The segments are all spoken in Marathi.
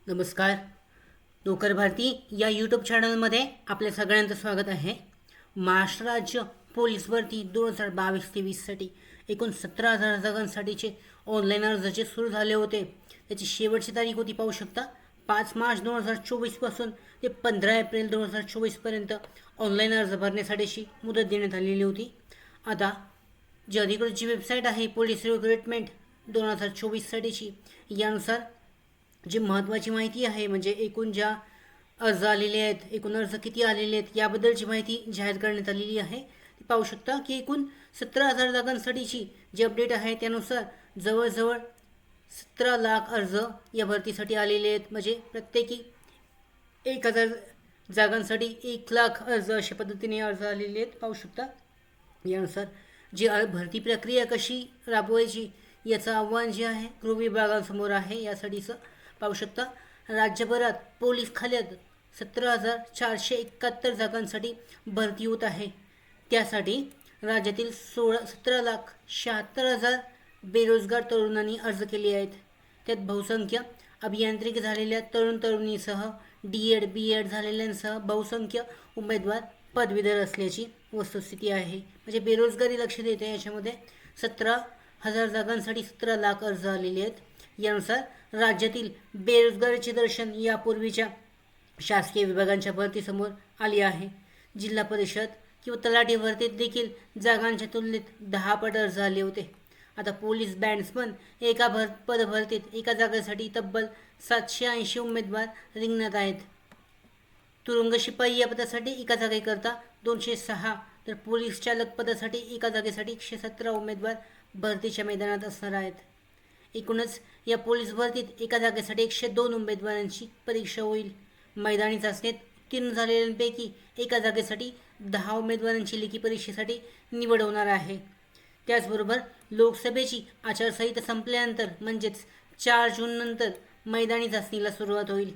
नमस्कार. नोकर भारती या यूट्यूब चॅनलमध्ये आपल्या सगळ्यांचं स्वागत आहे. महाराष्ट्र राज्य पोलीस भरती 2022-23साठी एकूण 17,000 जागांसाठीचे ऑनलाईन अर्ज जे सुरू झाले होते त्याची शेवटची तारीख होती, पाहू शकता 5 मार्च 2024 ते 15 एप्रिल 2024पर्यंत ऑनलाईन अर्ज भरण्यासाठीची मुदत देण्यात आलेली होती. आता जी अधिकृत जी वेबसाईट आहे पोलीस रिक्रुटमेंट 2024साठीची, यानुसार जी महत्त्वाची माहिती आहे म्हणजे एकूण ज्या अर्ज आलेले आहेत, एकूण अर्ज किती आलेले आहेत याबद्दलची माहिती जाहीर करण्यात आलेली आहे. पाहू शकता की एकूण 17,000 जागांसाठीची जी अपडेट आहे त्यानुसार जवळजवळ 17 लाख अर्ज या भरतीसाठी आलेले आहेत. म्हणजे प्रत्येकी 1,000 जागांसाठी 1 लाख अर्ज अशा पद्धतीने अर्ज आलेले आहेत, पाहू शकता. यानुसार जी भरती प्रक्रिया कशी राबवायची याचं आव्हान जे आहे गृह विभागासमोर आहे. यासाठीचं पाहू शकता राज्यभरात पोलीस खात्यात 17,471 जागांसाठी भरती होत आहे. त्यासाठी राज्यातील 17,76,000 बेरोजगार तरुणांनी अर्ज केले आहेत. त्यात बहुसंख्य अभियांत्रिकी झालेल्या तरुण तरुणीसह DED BEd झालेल्यांसह बहुसंख्य उमेदवार पदवीधर असल्याची वस्तुस्थिती आहे. म्हणजे बेरोजगारी लक्षात येते. याच्यामध्ये 17,000 जागांसाठी 17 लाख अर्ज आलेले आहेत. यानुसार राज्यातील बेरोजगारीचे दर्शन यापूर्वीच्या शासकीय विभागांच्या भरतीसमोर आली आहे. जिल्हा परिषद किंवा तलाठी भरतीत देखील जागांच्या तुलनेत 10 पट अर्ज आले होते. आता पोलीस बॅट्समन एका पदभरतीत एका जागेसाठी तब्बल 780 उमेदवार रिंगणात आहेत. तुरुंग शिपाई या पदासाठी एका जागेकरता 206, तर पोलीस चालक पदासाठी एका जागेसाठी 117 उमेदवार भरतीच्या मैदानात असणार आहेत. एकूणच या पोलीस भरतीत एका जागेसाठी 102 उमेदवारांची परीक्षा होईल. मैदानी चाचणीत उत्तीर्ण झालेल्यांपैकी एका जागेसाठी 10 उमेदवारांची लेखी परीक्षेसाठी निवड होणार आहे. त्याचबरोबर लोकसभेची आचारसंहिता संपल्यानंतर म्हणजेच 4 जूननंतर मैदानी चाचणीला सुरुवात होईल.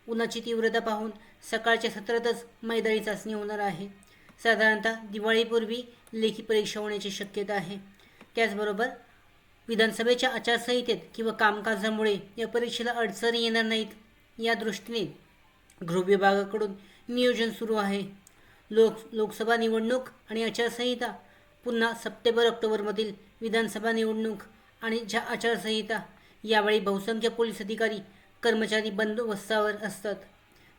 उन्हाची तीव्रता पाहून सकाळच्या सत्रातच मैदानी चाचणी होणार आहे. साधारणतः दिवाळीपूर्वी लेखी परीक्षा होण्याची शक्यता आहे. त्याचबरोबर विधानसभेच्या आचारसंहितेत किंवा कामकाजामुळे या परीक्षेला अडचणी येणार नाहीत या दृष्टीने गृह विभागाकडून नियोजन सुरू आहे. लोकसभा निवडणूक आणि आचारसंहिता, पुन्हा सप्टेंबर-ऑक्टोबरमधील विधानसभा निवडणूक आणि ज्या आचारसंहिता, यावेळी बहुसंख्य पोलीस अधिकारी कर्मचारी बंदोबस्तावर असतात.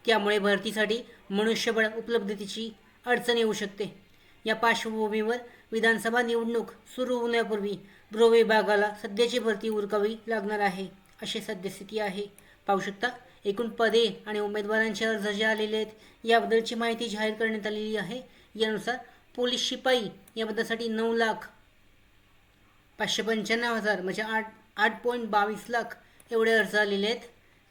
त्यामुळे भरतीसाठी मनुष्यबळ उपलब्धतेची अडचण येऊ शकते. या पार्श्वभूमीवर विधानसभा निवडणूक सुरू होण्यापूर्वी गृह विभागाला सध्याची भरती उरकावी लागणार आहे, अशी सद्यस्थिती आहे. पाहू शकता एकूण पदे आणि उमेदवारांचे अर्ज जे आलेले आहेत याबद्दलची माहिती जाहीर करण्यात आलेली आहे. यानुसार पोलीस शिपाई या पदासाठी 9,595,000 म्हणजे 8.22 लाख एवढे अर्ज आलेले आहेत.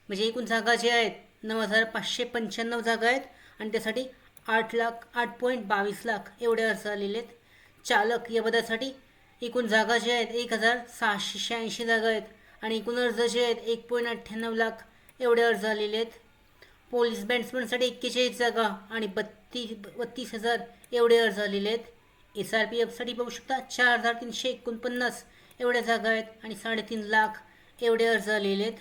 म्हणजे एकूण जागा जे आहेत 9,595 जागा आहेत आणि त्यासाठी 8.22 लाख एवढे अर्ज आलेले आहेत. चालक या पदासाठी एकूण जागा जे आहेत 1,686 जागा आहेत आणि एकूण अर्ज जे आहेत 1.98 लाख एवढे अर्ज आलेले आहेत. पोलीस बॅट्समनसाठी 41 जागा आणि 32,000 एवढे अर्ज आलेले आहेत. SRPFसाठी पाहू शकता 4,349 एवढ्या जागा आहेत आणि 3.5 लाख एवढे अर्ज आलेले आहेत.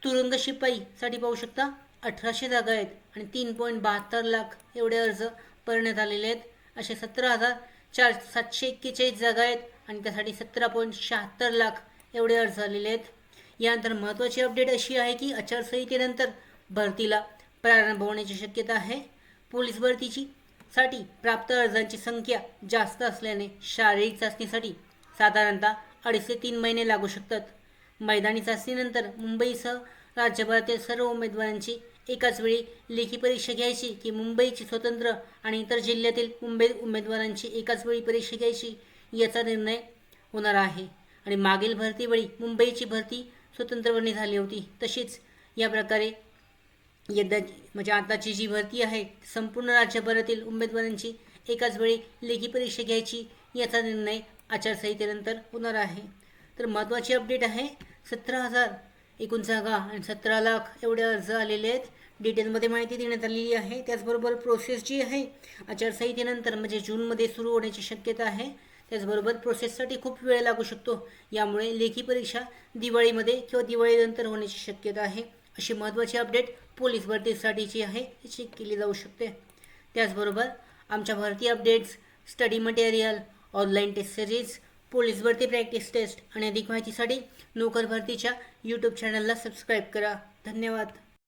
तुरुंग शिपाईसाठी पाहू शकता 1,800 जागा आहेत आणि 3.72 लाख एवढे अर्ज भरण्यात आलेले आहेत. असे 17,741 जागा आहेत आणि त्यासाठी 17.76 लाख एवढे अर्ज आलेले आहेत. यानंतर महत्त्वाची अपडेट अशी आहे की आचारसंहितेनंतर भरतीला प्रारंभ होण्याची शक्यता आहे. पोलीस भरतीसाठी प्राप्त अर्जांची संख्या जास्त असल्याने शारीरिक चाचणीसाठी साधारणतः 2.5 ते 3 महिने लागू शकतात. मैदानी चाचणीनंतर मुंबईसह राज्यभरातील सर्व उमेदवारांची एकाच वेळी लेखी परीक्षा घ्यायची की मुंबईची स्वतंत्र आणि इतर जिल्ह्यातील उमेदवारांची एकाच वेळी परीक्षा घ्यायची याचा निर्णय होणार आहे. आणि मागील भरतीवेळी मुंबईची भरती स्वतंत्रपणे झाली होती. तशीच या प्रकारे म्हणजे आताची जी भरती आहे संपूर्ण राज्यभरातील उमेदवारांची एकाच वेळी लेखी परीक्षा घ्यायची याचा निर्णय आचारसंहितेनंतर होणार आहे. तर महत्त्वाची अपडेट आहे 17,000 एकूण जागा आणि 17 लाख एवढे अर्ज आलेले आहेत. डिटेलमध्ये माहिती देण्यात आलेली आहे. त्याचबरोबर प्रोसेस जी आहे आचारसंहितेनंतर म्हणजे जूनमध्ये सुरू होण्याची शक्यता आहे. त्याचबरोबर प्रोसेससाठी खूप वेळ लागू शकतो. यामुळे लेखी परीक्षा दिवाळीमध्ये किंवा दिवाळीनंतर होण्याची शक्यता आहे. अशी महत्त्वाची अपडेट पोलीस भरतीसाठीची आहे, ती चेक केली जाऊ शकते. त्याचबरोबर आमच्या भरती updates, study material, online test series, police भरती प्रॅक्टिस टेस्ट आणि अधिक माहितीसाठी नोकर भरतीच्या यूट्यूब चॅनलला सबस्क्राईब करा. धन्यवाद.